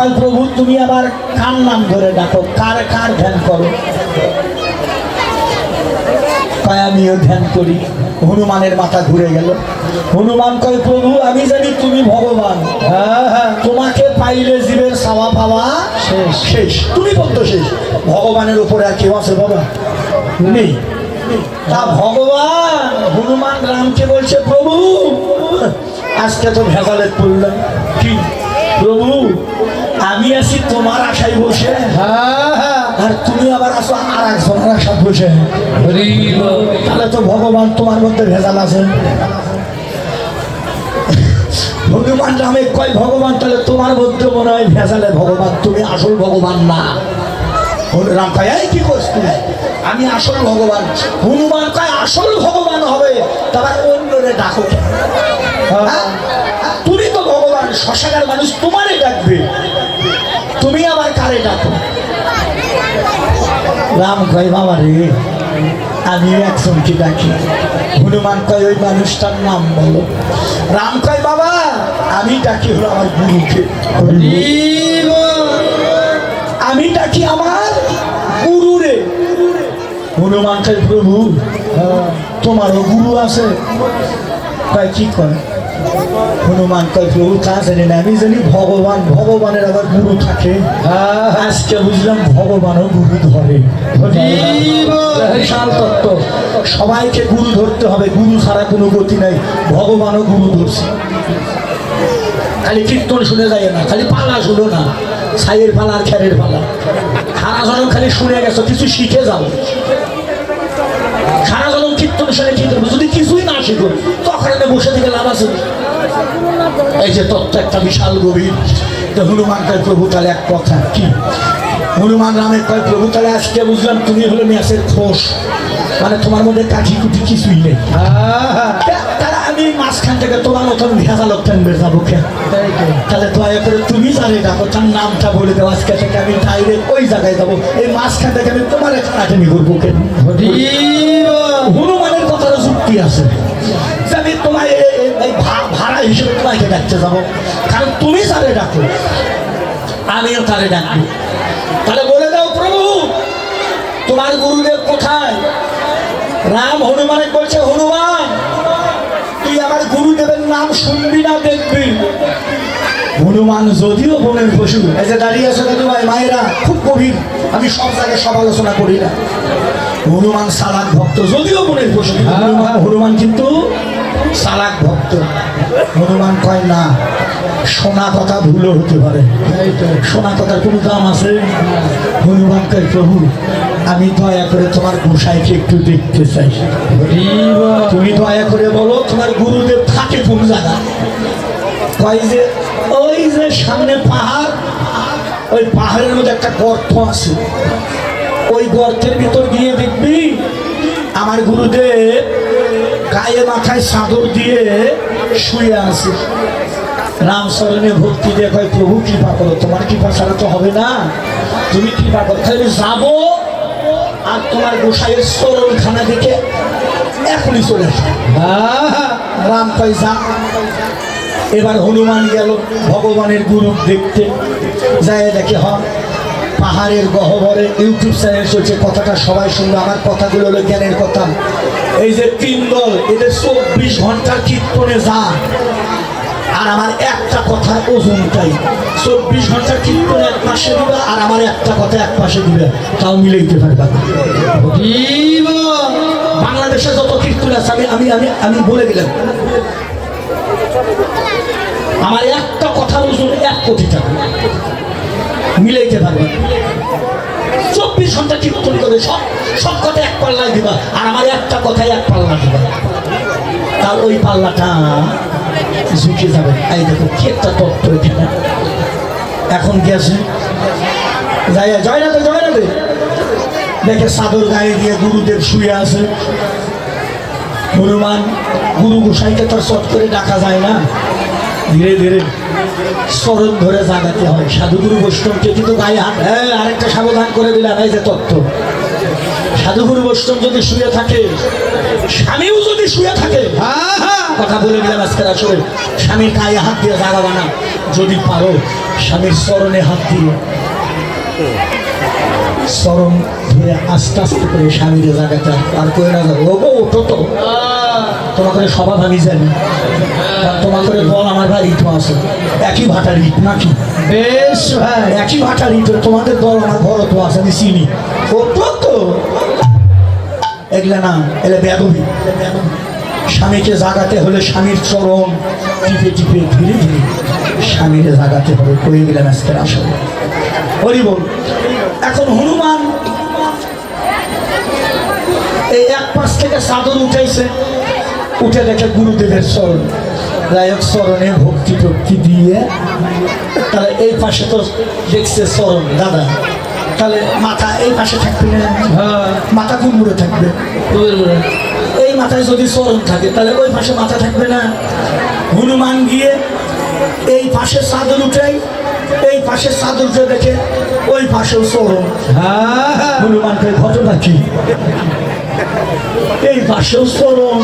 কয় প্রভু তুমি আবার কার নাম ধরে ডাকো, কার কার ধ্যান করো? কয় আমিও ধ্যান করি। হনুমানের মাথা ঘুরে গেল। হনুমান কয় প্রভু আমি জানি তুমি ভগবান, তোমাকে পাইলে জীবের চাওয়া পাওয়া শেষ শেষ, তুমি বলতো শেষ। ভগবানের উপরে আর কেউ আছে বাবা? নেই। তা ভগবান হনুমান রামকে বলছে প্রভু আজকে তো ভেজালে পড়লাম। কি প্রভু আমি আছি তোমার আশায় বসে, আর তুমি আবার আসো আর একজনের আশা বসে। তাহলে তো ভগবান তোমার মধ্যে ভেজাল আছে। হনুমান রামে কয় ভগবান তাহলে তোমার মধ্যে মনে হয় ভেজালে ভগবান, তুমি আসল ভগবান না। রাম কয় এই কি করছ তুমি? আমি আসল ভগবান। হনুমান কয় আসল ভগবান হবে তারপর অন্যরে ডাকো কেন? তুমি তো ভগবান, শ্মশানের মানুষ তোমারে ডাকবে, তুমি আবার কারে ডাকো? রাম কয় বাবা রে আমি একজনকে ডাকি। হনুমান কয় ওই মানুষটার নাম বলো। রাম কয় বাবা আমি ডাকি হলো আমার গুরুকে, আমি ডাকি আমার গুরুরে। হনুমান কয় প্রভু তোমারও গুরু আছে? কয় কি করে? হনুমান কয় প্রভু তা জানি না, আমি জানি ভগবান, ভগবানের আবার গুরু থাকে। আজকে বুঝলাম ভগবানও গুরু ধরে। বিশাল তত্ত্ব, সবাইকে গুরু ধরতে হবে, গুরু ছাড়া কোনো গতি নাই। ভগবানও গুরু ধরছে। খালি কীর্তন শুনে যায় না, খালি পালা শুনো না, ছাইয়ের পালা আর খেরের পালা। সারা জনম খালি শুনে গেছো, কিছু শিখে যাও। সারা জনম কীর্তন শুনে কি করবো? যদি কিছুই না শিখো তখন বসে থেকে লাভ আছে? এই যে তত্ত্ব একটা বিশাল গভীর। তো হনুমান কয় প্রভু তাহলে এক কথা কি? হনুমান রামের কয় প্রভু তাহলে আজকে বুঝলাম তুমি হলো মেসের খোস, মানে তোমার মধ্যে কাঠি কুঠি কিছুই নেই। তাহলে আমি মাঝখান থেকে তোমার মতন ভেজালত ফেলবে যাবো কেন? তাহলে দয়া করে তুমি জানে ডাকো, তার নামটা বলে দেবো। আজকে থেকে আমি ডাইরেক্ট ওই জায়গায় যাবো, এই মাঝখান থেকে আমি তোমার কাটানি করবো কেন? হনুমানের কথার যুক্তি আছে যে আমি তোমার ভাড়া হিসেবে তোমাকে ডাকতে যাবো, কারণ তুমি জানে ডাকো, আমিও তারে ডাকবো। তাহলে বলে দাও প্রভু তোমার গুরুদেব কোথায়? রাম হনুমানে বলছে হনুমান তুই আমার গুরুদেবের নাম শুনবি না দেখবি। হনুমান যদিও বনের পশু, এই যে দাঁড়িয়ে আছে দাদু ভাই মায়েরা, খুব গভীর, আমি সব জায়গায় সব আলোচনা করি না। হনুমান চালাক ভক্ত, যদিও বনের পশু, হনুমান কিন্তু চালাক ভক্ত। হনুমান কয় না শোনা কথা ভুলও হতে পারে, শোনা কথার কোনো দাম আছে? হনুমান কয় প্রভু আমি দয়া করে তোমার গোসাইকে একটু দেখতে চাই, তুমি দয়া করে বলো তোমার গুরুদেব থাকে কোন জায়গা? কয় যে ওই যে সামনে পাহাড়, ওই পাহাড়ের মধ্যে একটা গর্ত আছে, ওই গর্তের ভিতর গিয়ে দেখবি আমার গুরুদেব গায়ে মাথায় চাদর দিয়ে শুয়ে আছে। রামচরণে ভক্তি দিয়ে কয় প্রভু কৃপা করো, তোমার কৃপা ছাড়া তো হবে না, তুমি কৃপা করো। তাহলে যাবো আর তোমার গোসাইয়ের চরণখানা দেখে এখনই চলে আসো। রাম কয় যা। এবার হনুমান গেল ভগবানের গুরু দেখতে, যায় দেখে পাহাড়ের গহ্বরে ইউটিউব চ্যানেল চলছে, কথাটা সবাই শুনবে, আমার কথাগুলো হলো জ্ঞানের কথা। এই যে তিন দল, এদের 24 ঘন্টার কীর্তনে যা, আর আমার একটা কথার ওজনটাই 24 ঘন্টার কীর্তন এক পাশে দিবে, আর আমার একটা কথা এক পাশে দিবে, তাও মিলে দিতে পারবে। বাংলাদেশে যত কীর্তন আছে আমি আমি আমি আমি বলে গেলাম, আমার একটা কথার ওজন 1 কোটি টাকা, মিলাইতে পারবে। 24 ঘন্টা কীর্তন করে সব সব কথা এক পাল্লায় দিবা, আর আমার একটা কথাই এক পাল্লা দিবা, তার ওই পাল্লাটা ঝুঁকে যাবে। এই দেখো কি একটা তত্ত্ব এখানে। এখন গেছে জয় না দে দেখে চাদর গায়ে দিয়ে গুরুদেব শুয়ে আছে। হনুমান গুরু গোসাইকে তো চট করে ডাকা যায় না, ধীরে ধীরে চরণ ধরে জাগাতে হয়। সাধুগুরু বৈষ্ণবকে কিন্তু গায়ে হাত, আরেকটা সাবধান করে দিলাম, এই যে তত্ত্ব সাধুগুরু বৈষ্ণব যদি শুয়ে থাকে, স্বামীও যদি শুয়ে থাকে, কথা বলে গেলাম আজকের আসলে স্বামীর গায়ে হাত দিয়ে জাগাবা না। যদি পারো স্বামীর চরণে হাত দিয়ে চরণ ধরে আস্তে আস্তে করে স্বামীর জায়গাটা আর করে না যাবো। ওগো ওঠো তো, তোমাকে স্বভাব আমি জানি, তোমাকে দল আমার ভাই ইট আছে, একই ভাটার ইট নাকি? বেশ ভাই, একই ভাটার ইট, তোমাদের দল আমার ঘর তো আছে, আমি চিনি। ওঠো তো, এগুলা না, এলে বেদবি। স্বামীকে জাগাতে হলে স্বামীর চরণ টিপে টিপে ধীরে ধীরে স্বামীর জাগাতে হবে। কয়ে গেলেন আজকের আসলে হরি বল। এখন হনুমান এই এক পাশ থেকে চাদর উঠাইছে, উঠে দেখে গুরুদেবের চরণ, রায়ক চরণে ভক্তি টক্তি দিয়ে, তাহলে এই পাশে তো দেখছে চরণ দাদা, তাহলে মাথা এই পাশে থাকবে না? মাথা কোন মুড়ে থাকবে? এই মাথায় যদি চরণ থাকে তাহলে ওই পাশে মাথা থাকবে না? হনুমান গিয়ে এই পাশে চাদর উঠাই, এই পাশে চাদর উঠে দেখে ওই পাশেও চরণ। হনুমানকে ঘটনা কি? এই পাশেও চরণ,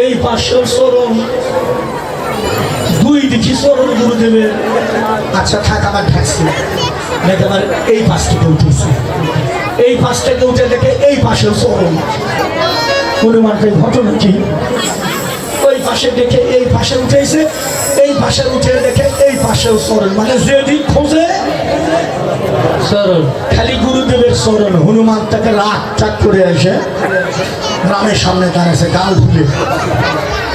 এই পাশেও চরণ, দুই দিকে চরণ গুরুদেবের। আচ্ছা থাক, আমার ঢাকছি দেখে আমার এই পাশ থেকে উঠেছে, এই পাশ থেকে উঠে দেখে এই পাশেও চরণ। হনুমানকে ঘটনা কি? ওই পাশে দেখে এই পাশে উঠেছে, এই পাশে উঠে দেখে এই পাশেও চরণ, মানে যেদিক খোঁজে চরণ, খালি গুরুদেবের চরণ। হনুমান তাকে রাগ টাক করে এসে রামের সামনে দাঁড়াচ্ছে গাল ফুলে।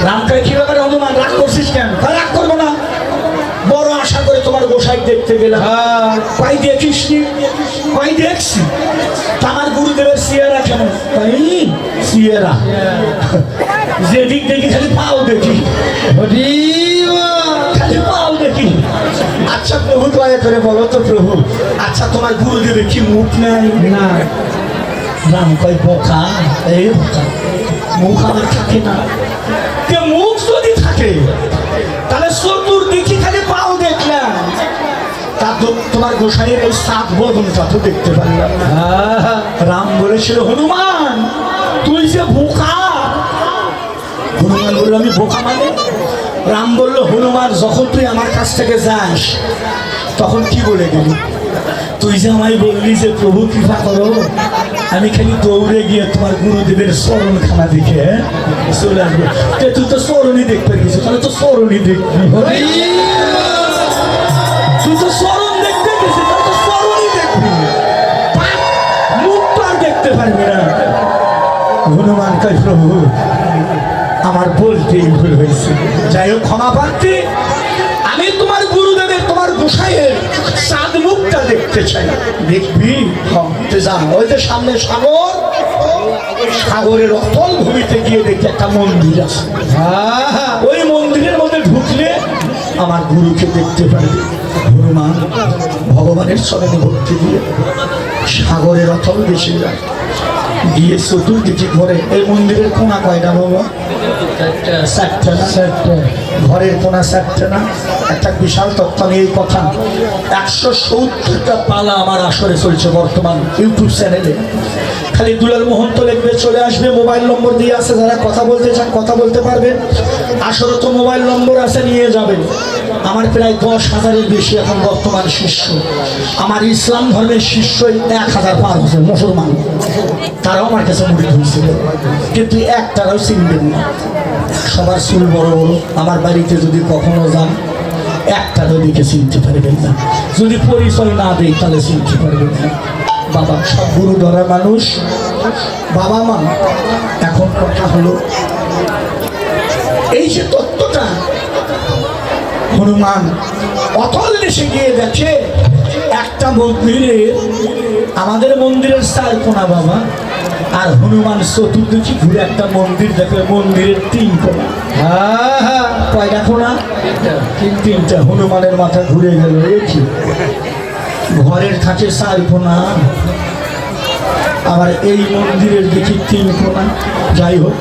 রামকে কি ব্যাপারে হনুমান রাগ করছিস কেন? রাগ করবো না, বড় আশা করে তোমার গোসাই দেখতে গেলাম, কই দেখিস নি? কই দেখছি? আমার গুরুদেবের সিয়েরা কেমন? সিয়েরা যেদিক দেখি খালি পাও দেখি, খালি পাও দেখি। আচ্ছা প্রভু দয়া করে বলো তো প্রভু, আচ্ছা তোমার গুরুদেবের কি মুখ নাই? না। রাম কয় বোকা, এই বোকা, মুখ আমার থাকে না। মুখ যদি থাকে তাহলে চতুর্দিকে খালি পাও দেখলাম, তা তোমার গোসাইয়ের এই সাত বদনটা তো দেখতে পারলাম না। রাম বলেছিল হনুমান তুই যে বোকা। হনুমান বলল আমি বোকা মানে? রাম বলল হনুমান যখন তুই আমার কাছ থেকে যাস তখন কি বলে গেলি? তুই যে আমায় বললি যে প্রভু কৃপা করো, আমি খালি দৌড়ে গিয়ে তোমার গুরুদেবের চরণখানা দেখে চলে আসবো। তুই তো চরণই দেখতে গেছিস, তাহলে তো চরণই দেখবি। তুই তো চরণ দেখতে গেছিস, তাহলে তো চরণই দেখবি, মুখ তো আর দেখতে পারবি না। হনুমান কয় প্রভু আমার বলতেই ভুল হয়েছে, যাই হোক ক্ষমা প্রার্থী, আমি তোমার গুরুদেবের তোমার গোসাইয়ের চাঁদ মুখটা দেখতে চাই। দেখবি? যা, ওই যে সামনে সাগর, সাগরের অতল ভূমিতে গিয়ে দেখি একটা মন্দির আছে, ওই মন্দিরের মধ্যে ঢুকলে আমার গুরুকে দেখতে পারবে। হনুমান ভগবানের চরণে ভক্তি দিয়ে সাগরের অতল দেশে যায়, গিয়ে চতুর্দিকে ঘরে। এই মন্দিরের কোনা কয়টা বাবা? চারটা না? চারটা। ঘরের কোনা চারটা না? একটা বিশাল তত্ত্ব নিয়ে এই কথা 170টা পালা আমার আসরে চলছে বর্তমান ইউটিউব চ্যানেলে। খালি দুলাল মোহন্ত লিখবে, চলে আসবে, মোবাইল নম্বর দিয়ে আছে, যারা কথা বলতে চান কথা বলতে পারবেন। আসলে তো মোবাইল নম্বর আছে, নিয়ে যাবেন। আমার প্রায় 10,000-এর বেশি এখন বর্তমান শিষ্য। আমার ইসলাম ধর্মের শিষ্যই 1000 পার হচ্ছে, মুসলমান। তারাও আমার কাছে মুড়ি ধরছিল, কিন্তু একটারাও চিনবেন না। সবার চুল বড় বড়, আমার বাড়িতে যদি কখনো যান একটারও দিকে চিনতে পারবেন না। যদি পরিচয় না দেয় তাহলে চিনতে পারবেন না। বাবা সব গুরু ধরা মানুষ, বাবা মা। এখন কথা হলো এই যে তত্ত্বটা হনুমান অতল দেশে গিয়ে দেখে একটা মন্দিরে, আমাদের মন্দিরের 4 কোণা বাবা, আর হনুমান চতুর্দিকে ঘুরে একটা মন্দির দেখে, মন্দিরের 3 কোণা। কয়টা কোণা? 3টা। হনুমানের মাথা ঘুরে গেল, দেখি ঘরের থাকে 4 কোণা, আবার এই মন্দিরের দেখি 3 কোণা। যাই হোক,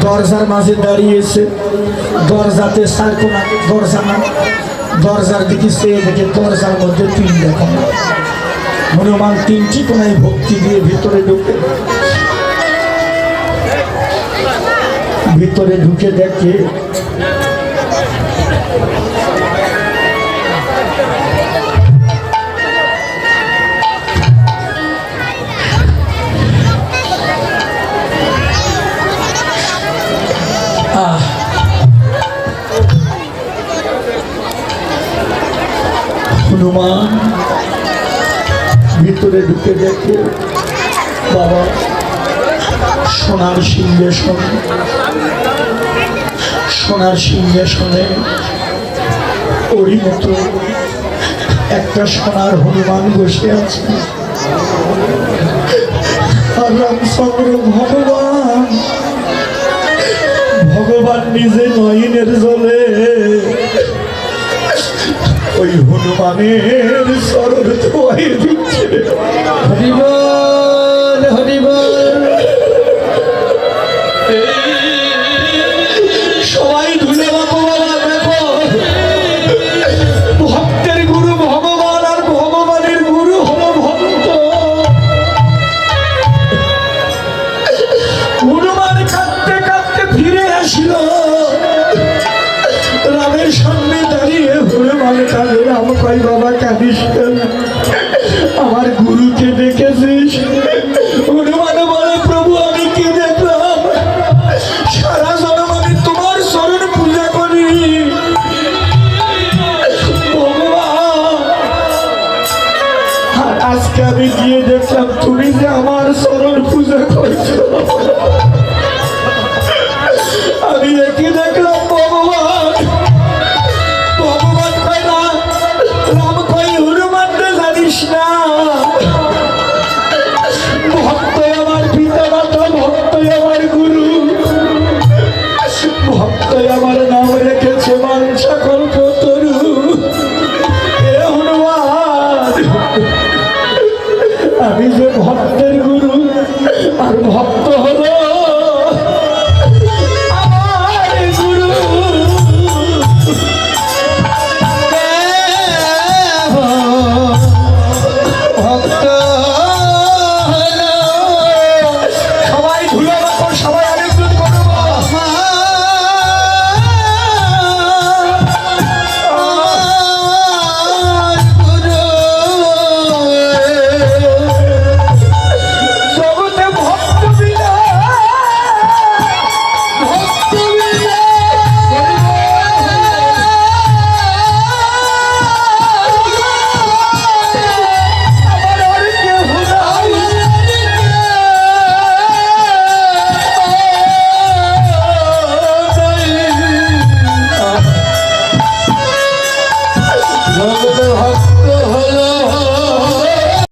দরজার মাঝে দাঁড়িয়েছে, দরজাতে 4 কোণা, দরজা না, দরজার দিকে চেয়ে দেখে দরজার মধ্যে 3টা কোণা। হনুমান তিনটি কোনায় ভক্তি দিয়ে ভিতরে ঢুকে দেখে হনুমান ভিতরে ঢুকে দেখে বাবা সোনার সিংহাসনে ওরই মতো একটা সোনার হনুমান বসে আছে। আর রামচন্দ্র ভগবান নিজে নয়নের জলে ওই হনুমানের চরণ ধোয়াইয়ে দিচ্ছে। হরিবল হরিবল। সবাই ধুলে বাবা দেখো, ভক্তের গুরু ভগবান আর ভগবানের গুরু হলো ভক্ত। হনুমান কাঁদতে কাঁদতে ফিরে আসিল রামের সামনে দাঁড়িয়ে। হনুমান কাঁদে, রাম কই বাবা কাঁদিস কেন, আমার গুরুকে দেখেছিস? হনুমান বলে প্রভু আমি কি দেখলাম, সারা জন্ম আমি তোমার চরণ পূজা করি ভগবান, আর আজকে আমি গিয়ে দেখলাম তুমি যে আমার চরণ পূজা করছো। আমি একই দেখলাম